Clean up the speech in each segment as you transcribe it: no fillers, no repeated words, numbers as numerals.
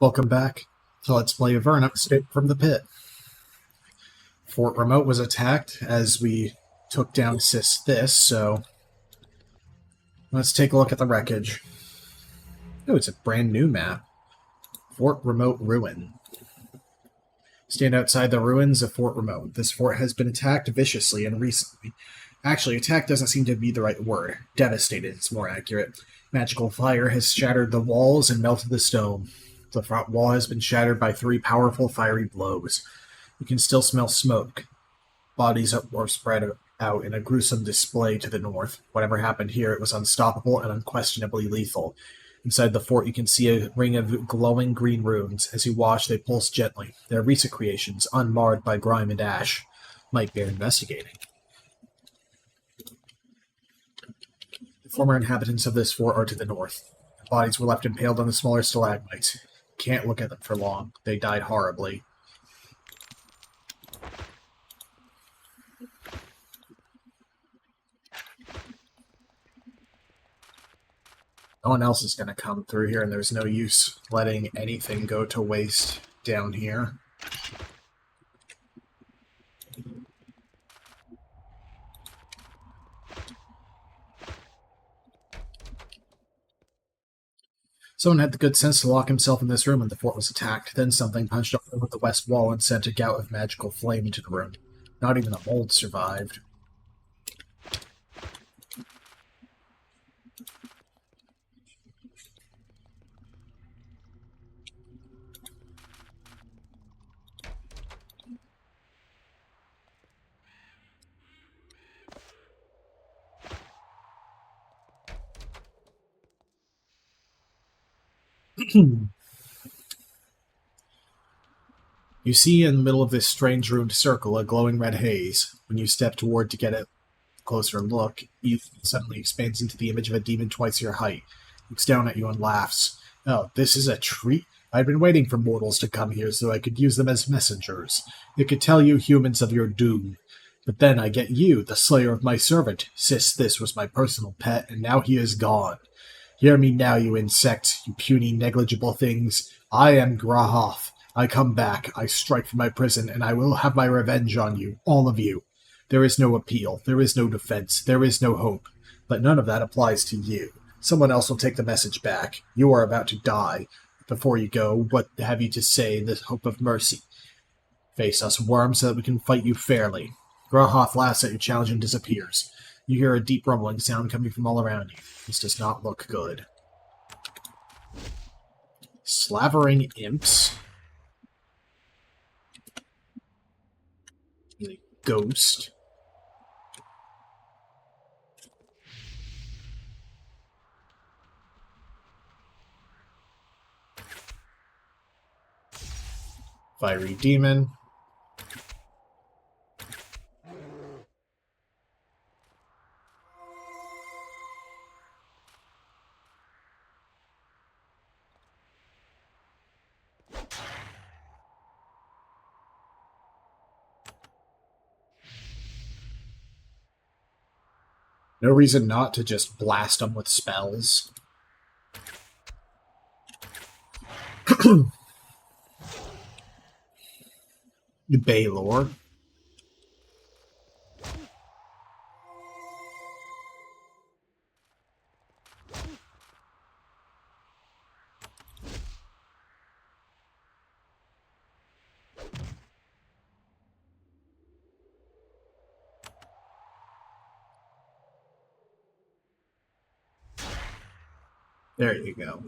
Welcome back to Let's Play Avernum Escape from the Pit. Fort Remote was attacked as we took down this, so let's take a look at the wreckage. Oh, it's a brand new map. Fort Remote Ruin. Stand outside the ruins of Fort Remote. This fort has been attacked viciously and recently. Actually, attack doesn't seem to be the right word. Devastated is more accurate. Magical fire has shattered the walls and melted the stone. The front wall has been shattered by 3 powerful fiery blows. You can still smell smoke. Bodies are spread out in a gruesome display to the north. Whatever happened here, it was unstoppable and unquestionably lethal. Inside the fort, you can see a ring of glowing green runes. As you watch, they pulse gently. They are recent creations, unmarred by grime and ash. Might bear investigating. The former inhabitants of this fort are to the north. The bodies were left impaled on the smaller stalagmites. Can't look at them for long. They died horribly. No one else is going to come through here, and there's no use letting anything go to waste down here. Someone had the good sense to lock himself in this room when the fort was attacked. Then something punched up with the west wall and sent a gout of magical flame into the room. Not even a mold survived. You see in the middle of this strange ruined circle a glowing red haze. When you step toward to get a closer look, it suddenly expands into the image of a demon twice your height. Looks down at you and laughs. Oh, this is a treat. I'd been waiting for mortals to come here so I could use them as messengers. They could tell you humans of your doom. But then I get you, the slayer of my servant. This was my personal pet, and now he is gone. Hear me now, you insects, you puny, negligible things. I am Grahoth. I come back, I strike from my prison, and I will have my revenge on you, all of you. There is no appeal, there is no defense, there is no hope. But none of that applies to you. Someone else will take the message back. You are about to die. Before you go, what have you to say in the hope of mercy? Face us, worm, so that we can fight you fairly. Grahoth laughs at your challenge and disappears. You hear a deep rumbling sound coming from all around you. This does not look good. Slavering imps. A ghost. Fiery demon. No reason not to just blast them with spells. Baylor. There you go.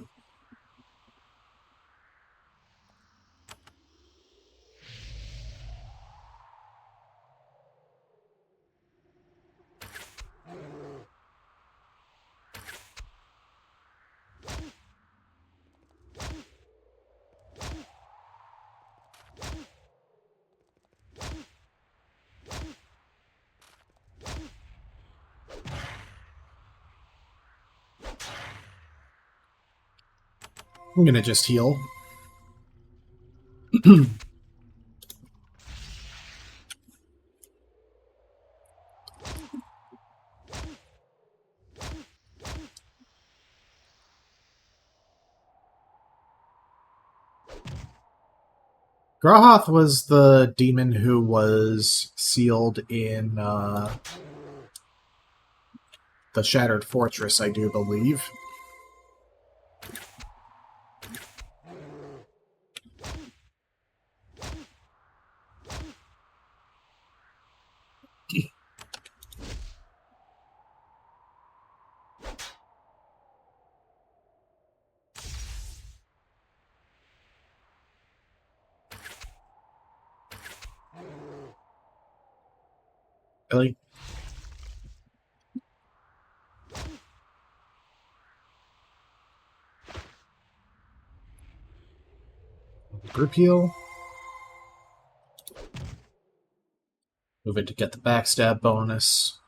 I'm gonna just heal. Grahoth was the demon who was sealed in the Shattered Fortress, I do believe. Really? Group heal. Move it to get the backstab bonus.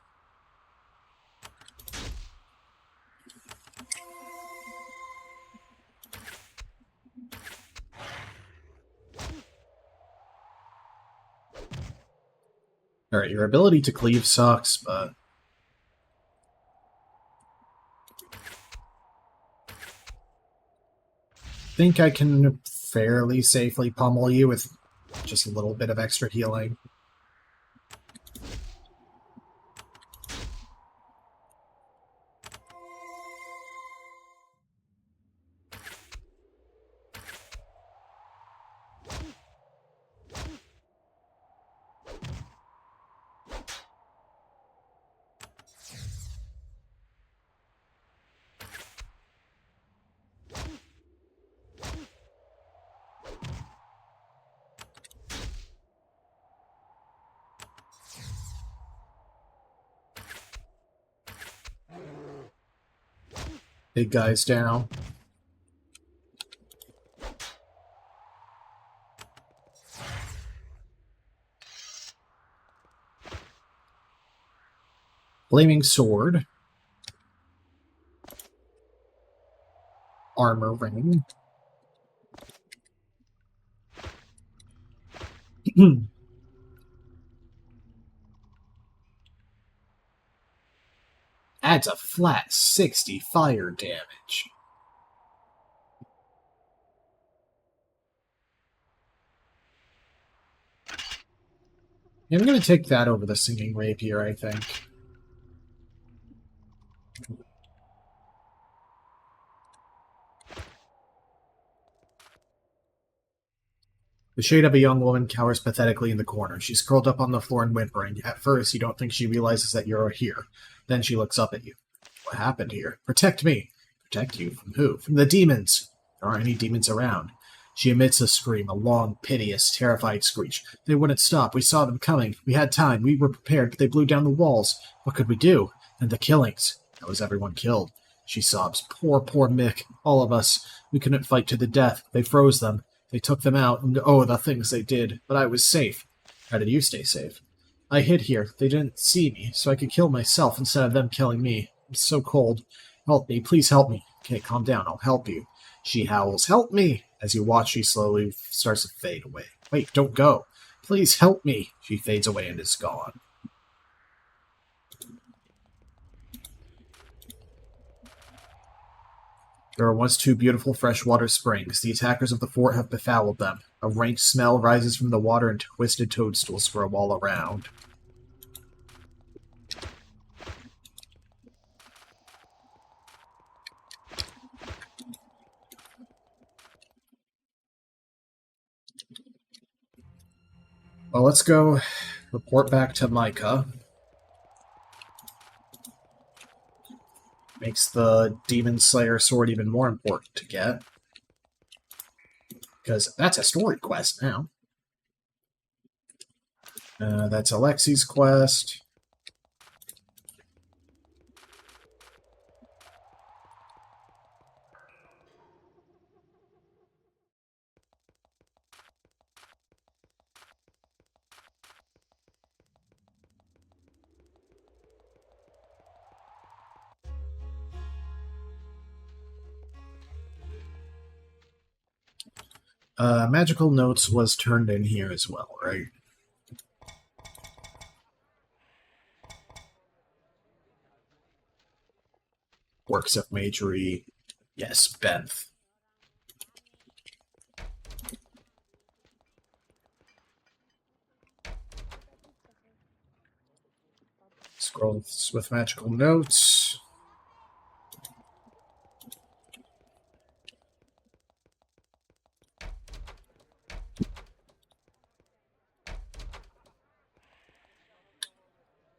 Alright, your ability to cleave sucks, but... I think I can fairly safely pummel you with just a little bit of extra healing. Big guy's down. Flaming Sword. Armor Ring. Adds a flat 60 fire damage. Yeah, I'm going to take that over the Singing Rapier, I think. The shade of a young woman cowers pathetically in the corner. She's curled up on the floor and whimpering. At first, you don't think she realizes that you're here. Then she looks up at you. What happened here? Protect me. Protect you? From who? From the demons. There aren't any demons around. She emits a scream, a long, piteous, terrified screech. They wouldn't stop. We saw them coming. We had time. We were prepared, but they blew down the walls. What could we do? And the killings. How was everyone killed? She sobs. Poor, poor Mick. All of us. We couldn't fight to the death. They froze them. They took them out, and oh, the things they did. But I was safe. How did you stay safe? I hid here. They didn't see me, so I could kill myself instead of them killing me. I'm so cold. Help me. Please help me. Okay, calm down. I'll help you. She howls, help me! As you watch, she slowly starts to fade away. Wait, don't go. Please help me! She fades away and is gone. There are once two beautiful freshwater springs. The attackers of the fort have befouled them. A rank smell rises from the water and twisted toadstools grow all around. Well, let's go report back to Micah. Makes the Demon Slayer sword even more important to get. Because that's a story quest now. That's Alexi's quest. Magical Notes was turned in here as well, right? Works of Magery. Yes, Benth. Scrolls with magical notes.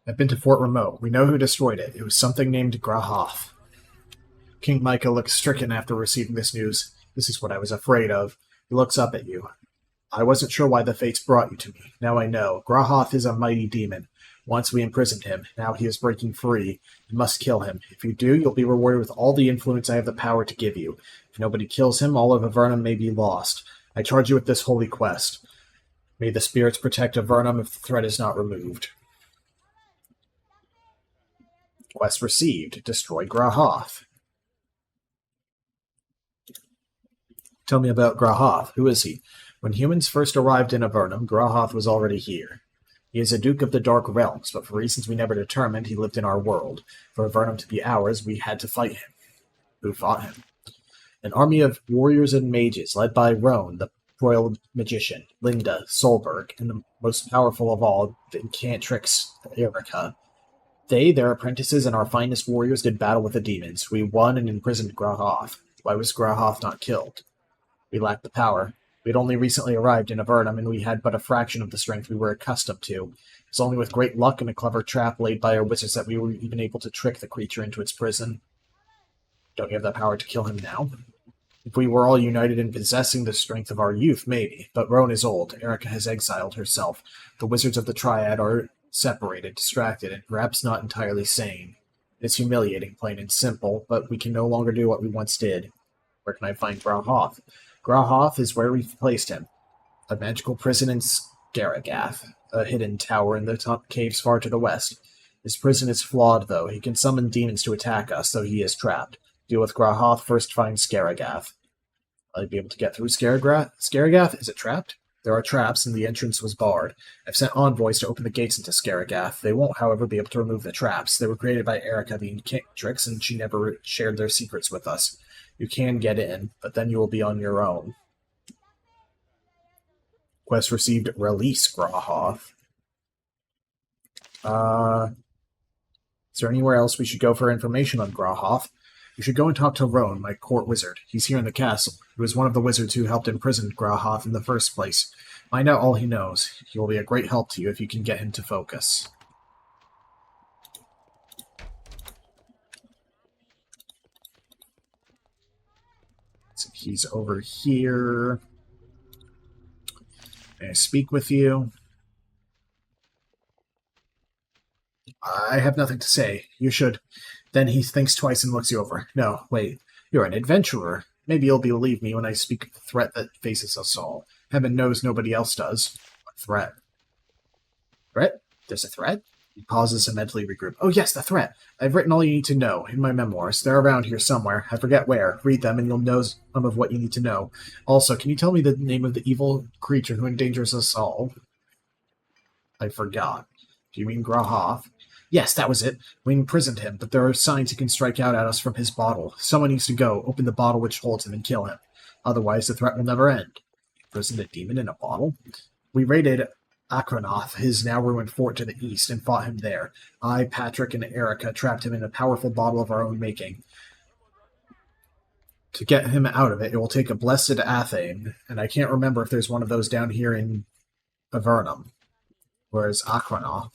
I've been to Fort Remote. We know who destroyed it. It was something named Grahoth. King Micah looks stricken after receiving this news. This is what I was afraid of. He looks up at you. I wasn't sure why the fates brought you to me. Now I know. Grahoth is a mighty demon. Once we imprisoned him. Now he is breaking free. You must kill him. If you do, you'll be rewarded with all the influence I have the power to give you. If nobody kills him, all of Avernum may be lost. I charge you with this holy quest. May the spirits protect Avernum if the threat is not removed. Quest received. Destroy Grahoth. Tell me about Grahoth. Who is he? When humans first arrived in Avernum, Grahoth was already here. He is a Duke of the Dark Realms, but for reasons we never determined, he lived in our world. For Avernum to be ours, we had to fight him. Who fought him? An army of warriors and mages, led by Roan, the royal magician, Linda, Solberg, and the most powerful of all, the Incantrix, Erica. They, their apprentices, and our finest warriors did battle with the demons. We won and imprisoned Grahoth. Why was Grahoth not killed? We lacked the power. We had only recently arrived in Avernum, and we had but a fraction of the strength we were accustomed to. It was only with great luck and a clever trap laid by our wizards that we were even able to trick the creature into its prison. Don't you have the power to kill him now? If we were all united in possessing the strength of our youth, maybe. But Roan is old. Erica has exiled herself. The wizards of the Triad are separated, distracted, and perhaps not entirely sane. It's humiliating, plain and simple, but we can no longer do what we once did. Where can I find Grahoth? Grahoth is where we've placed him. A magical prison in Scaragath, a hidden tower in the top caves far to the west. His prison is flawed, though. He can summon demons to attack us, though he is trapped. Deal with Grahoth, first find Scaragath. Will I be able to get through Scaragath? Is it trapped? There are traps, and the entrance was barred. I've sent envoys to open the gates into Scaragath. They won't, however, be able to remove the traps. They were created by Erica the Incantrix, and she never shared their secrets with us. You can get in, but then you will be on your own. Quest received. Release Grahoth. Is there anywhere else we should go for information on Grahoth? You should go and talk to Roan, my court wizard. He's here in the castle. He was one of the wizards who helped imprison Grahoth in the first place. Find out all he knows. He will be a great help to you if you can get him to focus. So he's over here. May I speak with you? I have nothing to say. You should. Then he thinks twice and looks you over. No, wait. You're an adventurer. Maybe you'll believe me when I speak of the threat that faces us all. Heaven knows nobody else does. What threat? Threat? There's a threat? He pauses and mentally regroups. Oh yes, the threat. I've written all you need to know in my memoirs. They're around here somewhere. I forget where. Read them and you'll know some of what you need to know. Also, can you tell me the name of the evil creature who endangers us all? I forgot. Do you mean Grahoth? Yes, that was it. We imprisoned him, but there are signs he can strike out at us from his bottle. Someone needs to go, open the bottle which holds him, and kill him. Otherwise, the threat will never end. Imprisoned a demon in a bottle? We raided Akranoth, his now-ruined fort to the east, and fought him there. I, Patrick, and Erica trapped him in a powerful bottle of our own making. To get him out of it, it will take a blessed athame, and I can't remember if there's one of those down here in Avernum. Whereas Akranoth,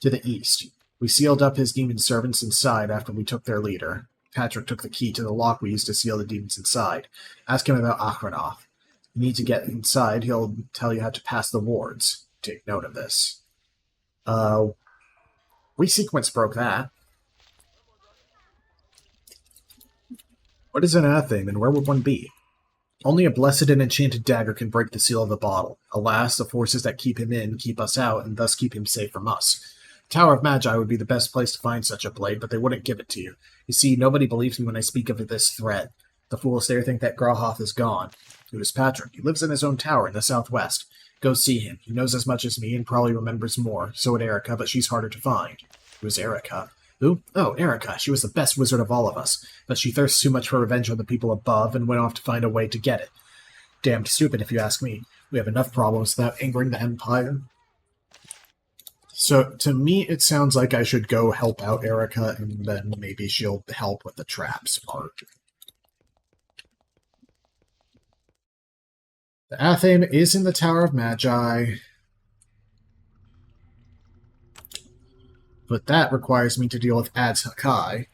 to the east. We sealed up his demon servants inside after we took their leader. Patrick took the key to the lock we used to seal the demons inside. Ask him about Akranoth. You need to get inside. He'll tell you how to pass the wards. Take note of this. We sequence broke that. What is an athame, and where would one be? Only a blessed and enchanted dagger can break the seal of the bottle. Alas, the forces that keep him in keep us out, and thus keep him safe from us. Tower of Magi would be the best place to find such a blade, but they wouldn't give it to you. You see, nobody believes me when I speak of this threat. The fools there think that Grahoth is gone. Who is Patrick? He lives in his own tower in the southwest. Go see him. He knows as much as me and probably remembers more. So would Erica, but she's harder to find. Who is Erica? Who? Oh, Erica. She was the best wizard of all of us, but she thirsts too much for revenge on the people above and went off to find a way to get it. Damned stupid, if you ask me. We have enough problems without angering the Empire. So to me, it sounds like I should go help out Erica, and then maybe she'll help with the traps part. The Athame is in the Tower of Magi, but that requires me to deal with Adz Hakai,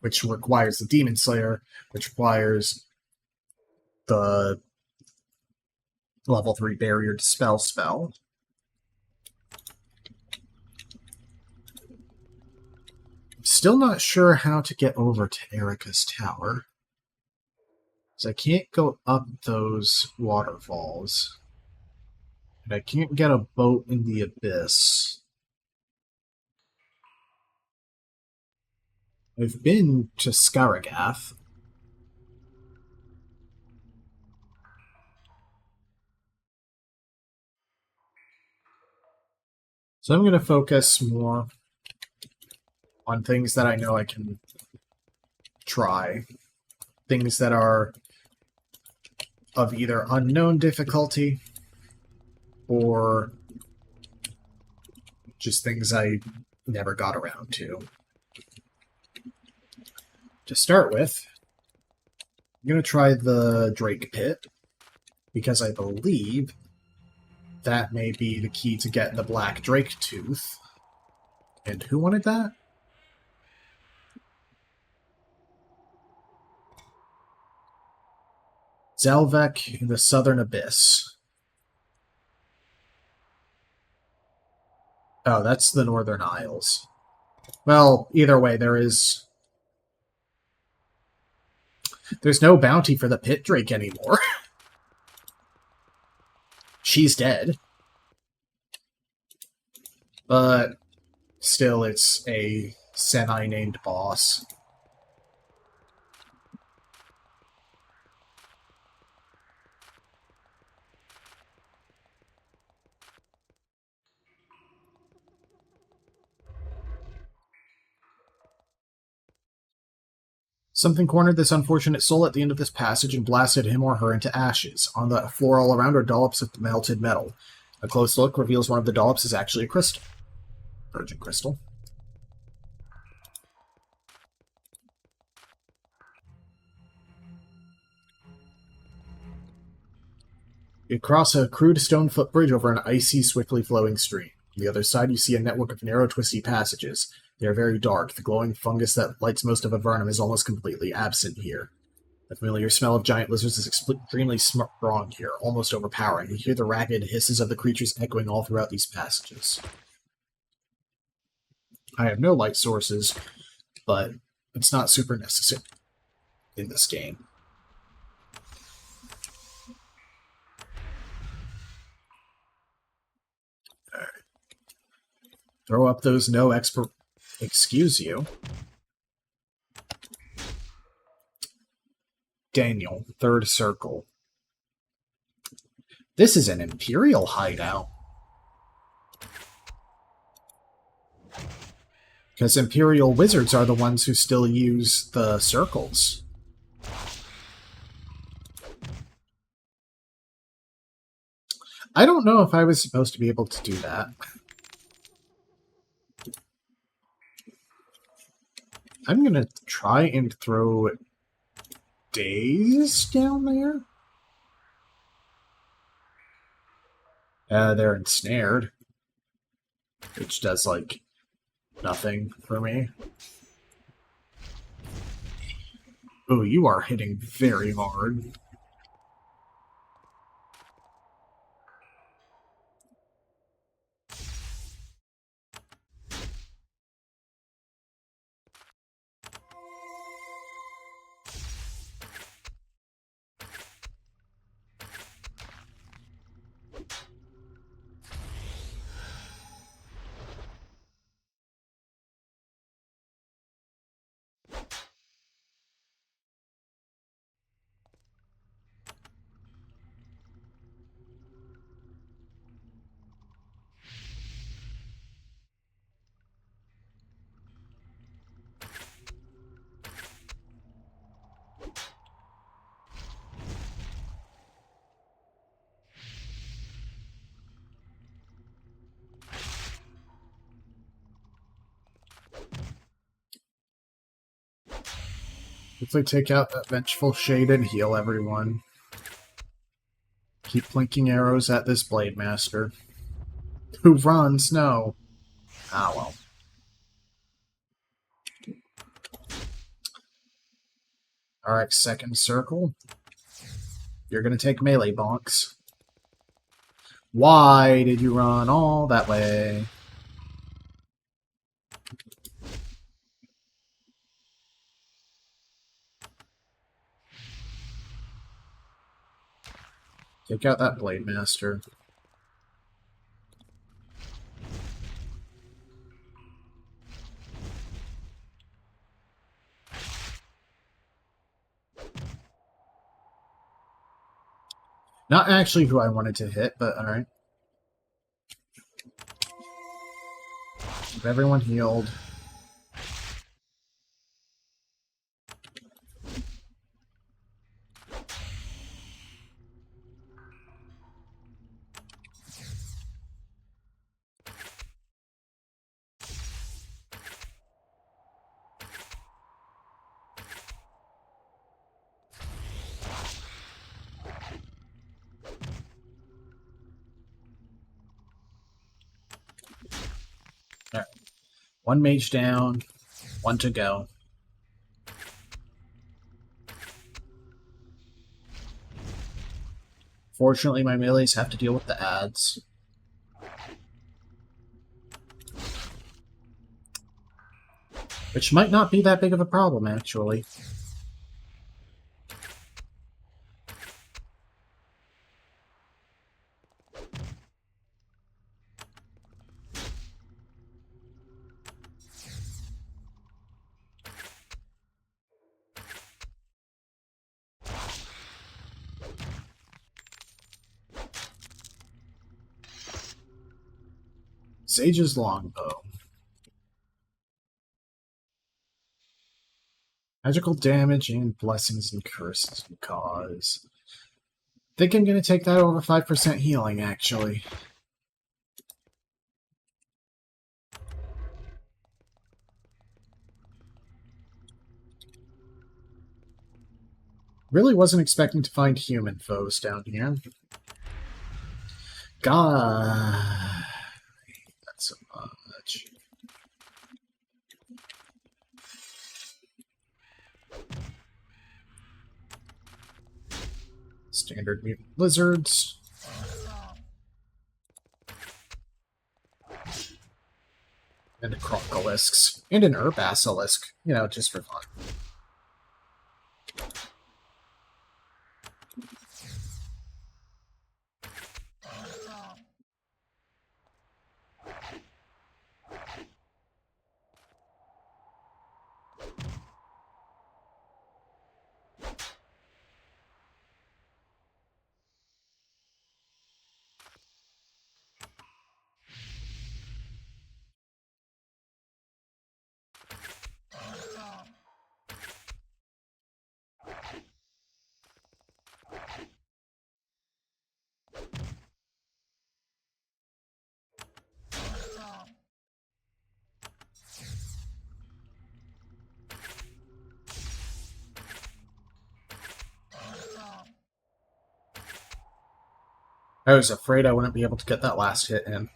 which requires the Demon Slayer, which requires the level 3 Barrier Dispel spell. I'm still not sure how to get over to Erica's tower, because I can't go up those waterfalls, and I can't get a boat in the abyss. I've been to Skaragath. So I'm going to focus more on things that I know I can try. Things that are of either unknown difficulty or just things I never got around to. To start with, I'm going to try the Drake Pit, because I believe that may be the key to get the Black Drake Tooth. And who wanted that? Zelvek in the Southern Abyss. Oh, that's the Northern Isles. Well, either way, there's no bounty for the Pit Drake anymore. She's dead. But still, it's a semi-named boss. Something cornered this unfortunate soul at the end of this passage and blasted him or her into ashes. On the floor all around are dollops of melted metal. A close look reveals one of the dollops is actually a crystal. Virgin crystal. You cross a crude stone footbridge over an icy, swiftly flowing stream. On the other side, you see a network of narrow, twisty passages. They are very dark. The glowing fungus that lights most of Avernum is almost completely absent here. The familiar smell of giant lizards is extremely strong here, almost overpowering. You hear the ragged hisses of the creatures echoing all throughout these passages. I have no light sources, but it's not super necessary in this game. Alright. Throw up those no expert. Excuse you. Daniel, third circle. This is an Imperial hideout. Because Imperial wizards are the ones who still use the circles. I don't know if I was supposed to be able to do that. I'm going to try and throw Daze down there. They're ensnared, which does, like, nothing for me. Oh, you are hitting very hard. Quickly take out that vengeful shade and heal everyone. Keep plinking arrows at this Blade Master. Who runs? No. Ah, well. Alright, second circle. You're gonna take melee bonks. Why did you run all that way? Take out that Blade Master. Not actually who I wanted to hit, but alright. Keep everyone healed. Alright. One mage down, one to go. Fortunately, my melees have to deal with the ads. Which might not be that big of a problem, actually. Sage's Longbow. Magical damage and blessings and curses and cause. I think I'm going to take that over 5% healing, actually. Really wasn't expecting to find human foes down here. God, I hate that so much. Standard mutant lizards. And a crocolisk. And an herb basilisk. You know, just for fun. I was afraid I wouldn't be able to get that last hit in.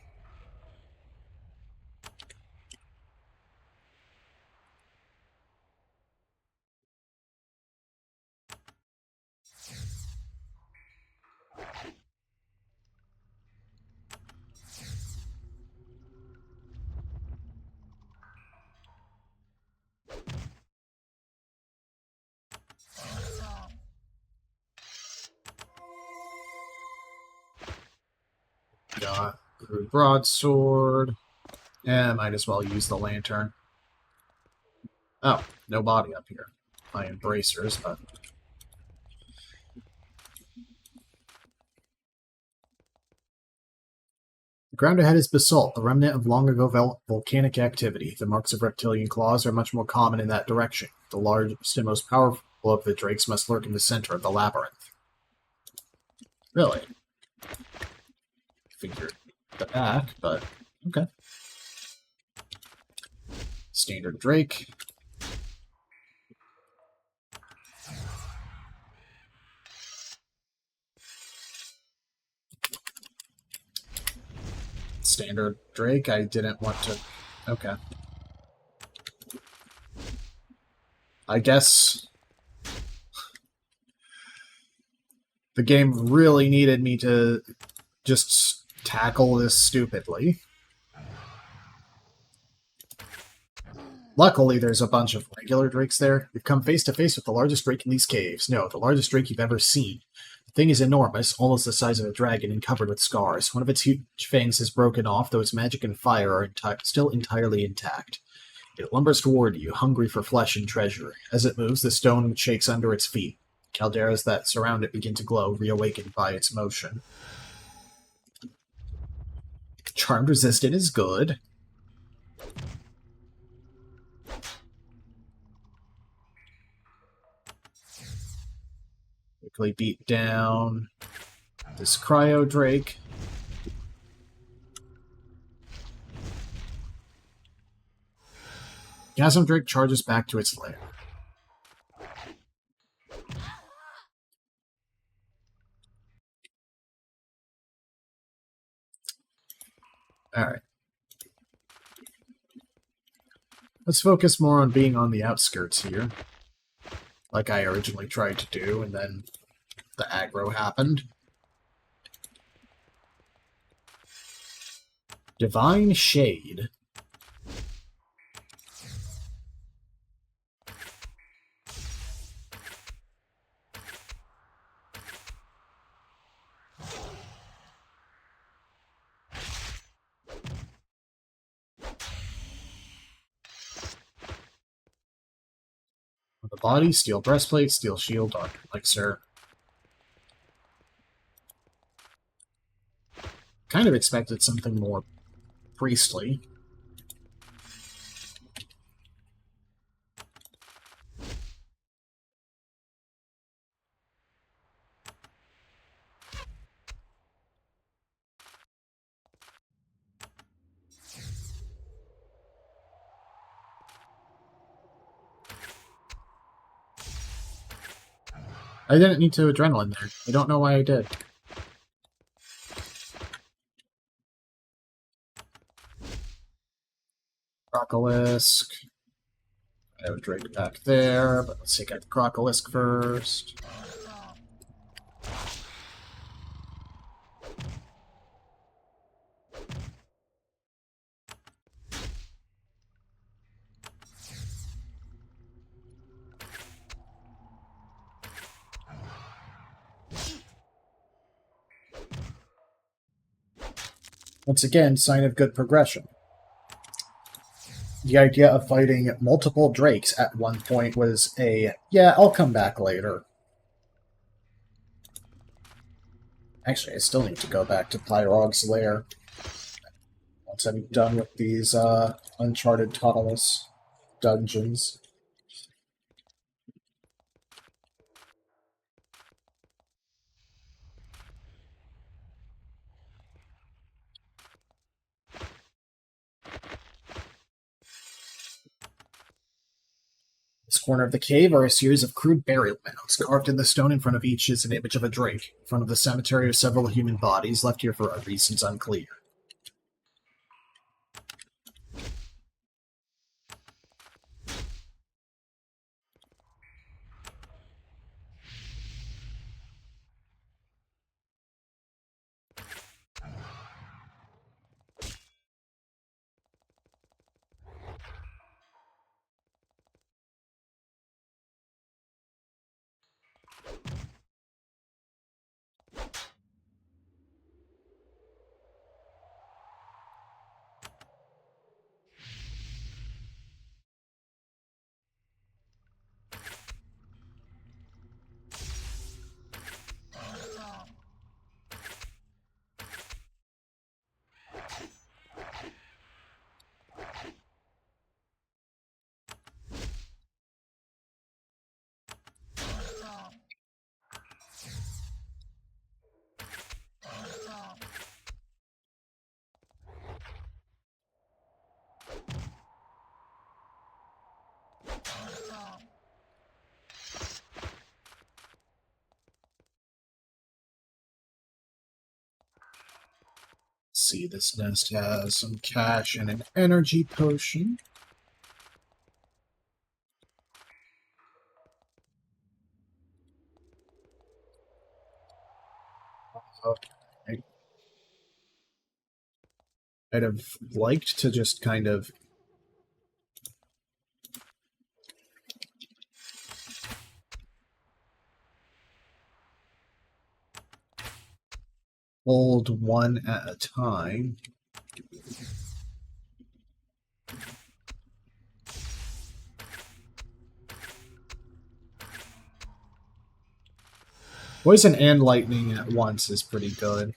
Got crude broadsword. Yeah, might as well use the lantern. Oh, no body up here. My embracers, but... The ground ahead is basalt, the remnant of long-ago volcanic activity. The marks of reptilian claws are much more common in that direction. The largest and most powerful of the drakes must lurk in the center of the labyrinth. Really? Figured the back, but okay. Standard drake. standard Drake. I didn't want to... Okay. I guess... the game really needed me to just tackle this stupidly. Luckily, there's a bunch of regular drakes there. You've come face to face with the largest drake in these caves. No, the largest drake you've ever seen. The thing is enormous, almost the size of a dragon and covered with scars. One of its huge fangs has broken off, though its magic and fire are still entirely intact. It lumbers toward you, hungry for flesh and treasure. As it moves, the stone shakes under its feet. Calderas that surround it begin to glow, reawakened by its motion. Charmed resistant is good. Quickly beat down this Cryo Drake. Chasm Drake charges back to its lair. Alright. Let's focus more on being on the outskirts here. Like I originally tried to do, and then the aggro happened. Divine Shade. On the body, steel breastplate, steel shield, dark elixir. Kind of expected something more priestly. I didn't need to adrenaline there. I don't know why I did. Crocolisk. I have a Drake back there, but let's take out the Crocolisk first. Once again, sign of good progression. The idea of fighting multiple drakes at one point was yeah, I'll come back later. Actually, I still need to go back to Pyrog's lair once I'm done with these Uncharted Tunnels dungeons. This corner of the cave are a series of crude burial mounds. Carved in the stone in front of each is an image of a drake. In front of the cemetery are several human bodies, left here for reasons unclear. see, this nest has some cash and an energy potion. Okay. I'd have liked to just kind of hold one at a time. Poison and lightning at once is pretty good.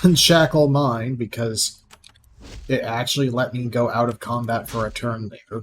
Unshackle mine, because it actually let me go out of combat for a turn there.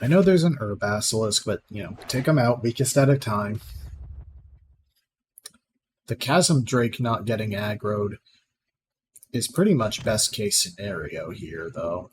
I know there's an herb basilisk, but, take them out, weakest at a time. The chasm drake not getting aggroed is pretty much best case scenario here, though.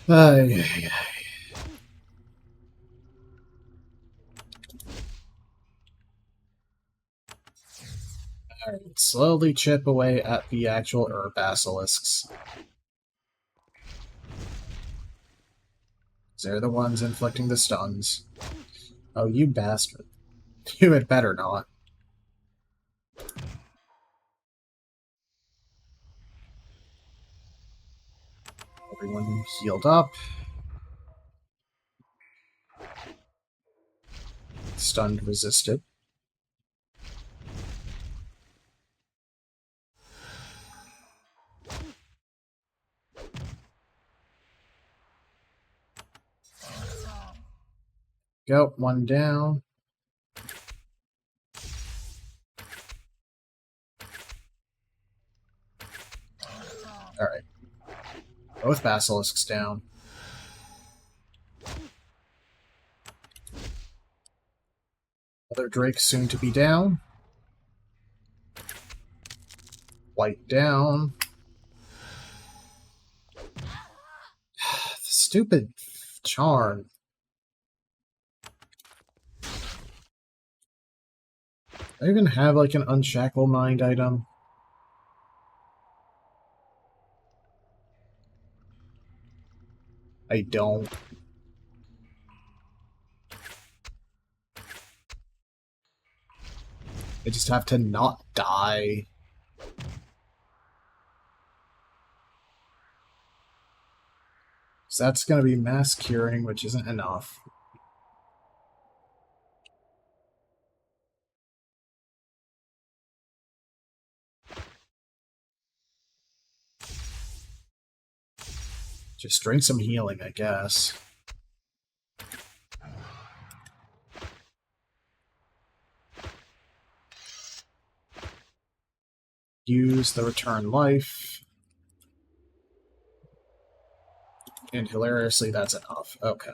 Alright, slowly chip away at the actual herb basilisks. They're the ones inflicting the stuns. Oh, you bastard. You had better not. Everyone healed up. Stunned resisted. Go, one down. Alright. Both basilisks down. Other drake soon to be down. White down. Stupid charm. I even have like an unshackle mind item. I don't. I just have to not die. So that's going to be mass curing, which isn't enough. Just drink some healing, I guess. Use the return life. And hilariously, that's enough. Okay.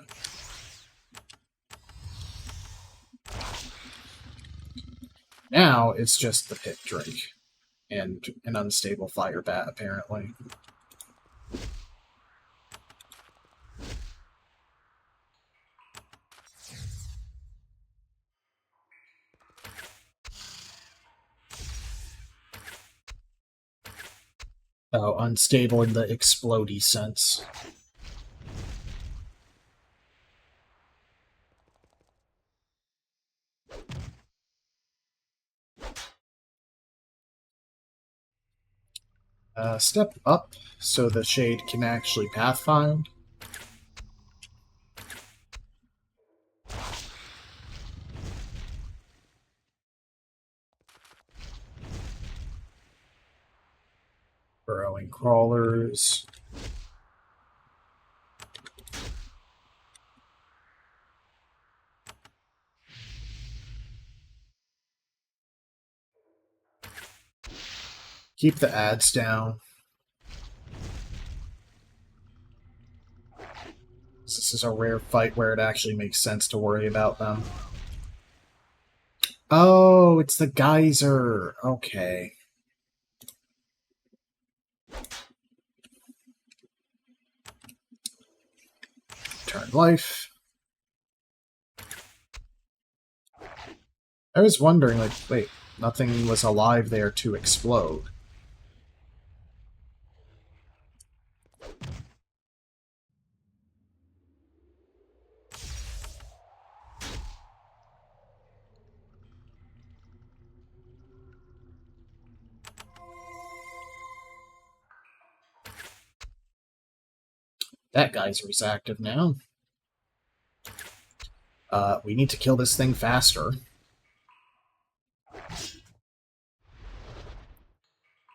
Now it's just the pit drake. And an unstable fire bat, apparently. Oh, unstable in the explodey sense. Step up so the shade can actually pathfind. Burrowing crawlers. Keep the ads down. This is a rare fight where it actually makes sense to worry about them. Oh, it's the geyser. Okay. Turn life. I was wondering, like, wait, nothing was alive there to explode. That geyser is active now. We need to kill this thing faster.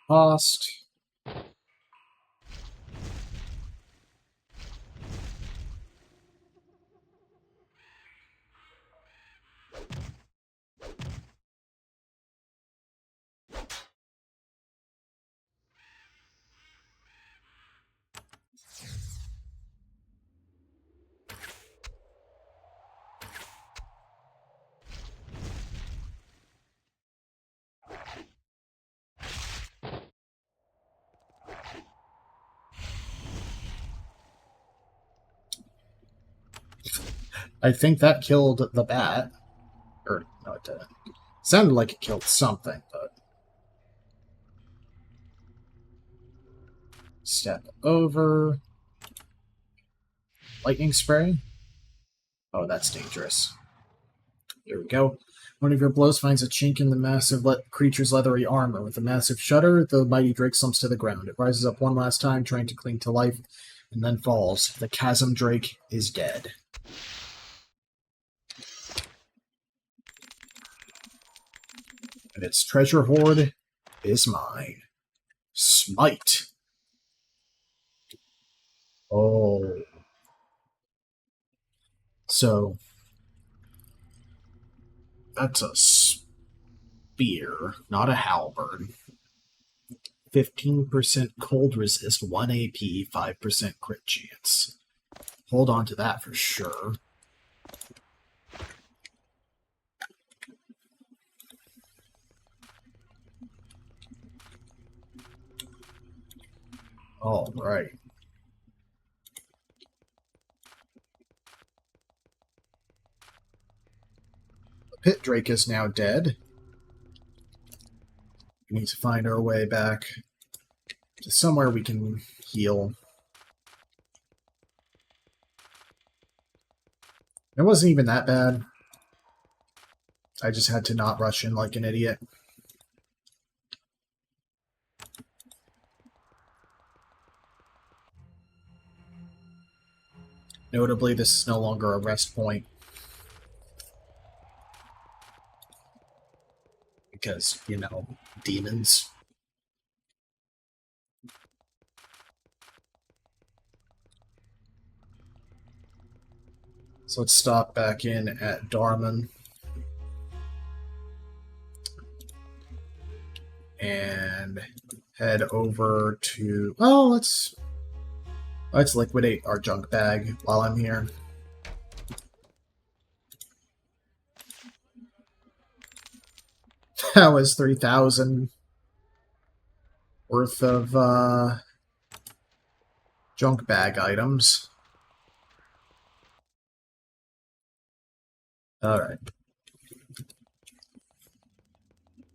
Cost. I think that killed the bat. Or, no, it didn't. Sounded like it killed something, but... Step over. Lightning spray? Oh, that's dangerous. Here we go. One of your blows finds a chink in the massive creature's leathery armor. With a massive shudder, the mighty drake slumps to the ground. It rises up one last time, trying to cling to life, and then falls. The chasm drake is dead. And its treasure hoard is mine. Smite. Oh. So, that's a spear, not a halberd. 15% cold resist, 1 AP, 5% crit chance. Hold on to that for sure. All right. The pit drake is now dead. We need to find our way back to somewhere we can heal. It wasn't even that bad. I just had to not rush in like an idiot. Notably, this is no longer a rest point. Because, you know, demons. So let's stop back in at Darman. And head over to... Oh, let's liquidate our junk bag while I'm here. That was 3,000 worth of junk bag items. Alright.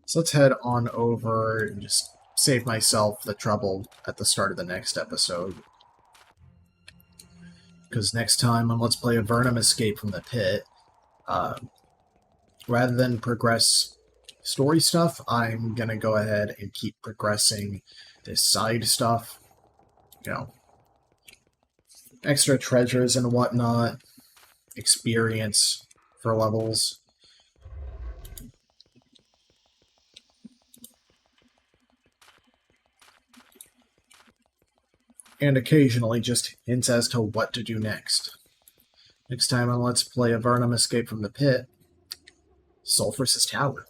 So let's head on over and just save myself the trouble at the start of the next episode. Because next time on Let's Play Avernum Escape from the Pit, rather than progress story stuff, I'm gonna go ahead and keep progressing this side stuff. You know, extra treasures and whatnot, experience for levels. And occasionally just hints as to what to do next. Next time on Let's Play Avernum Escape from the Pit, Sulphurous Tower.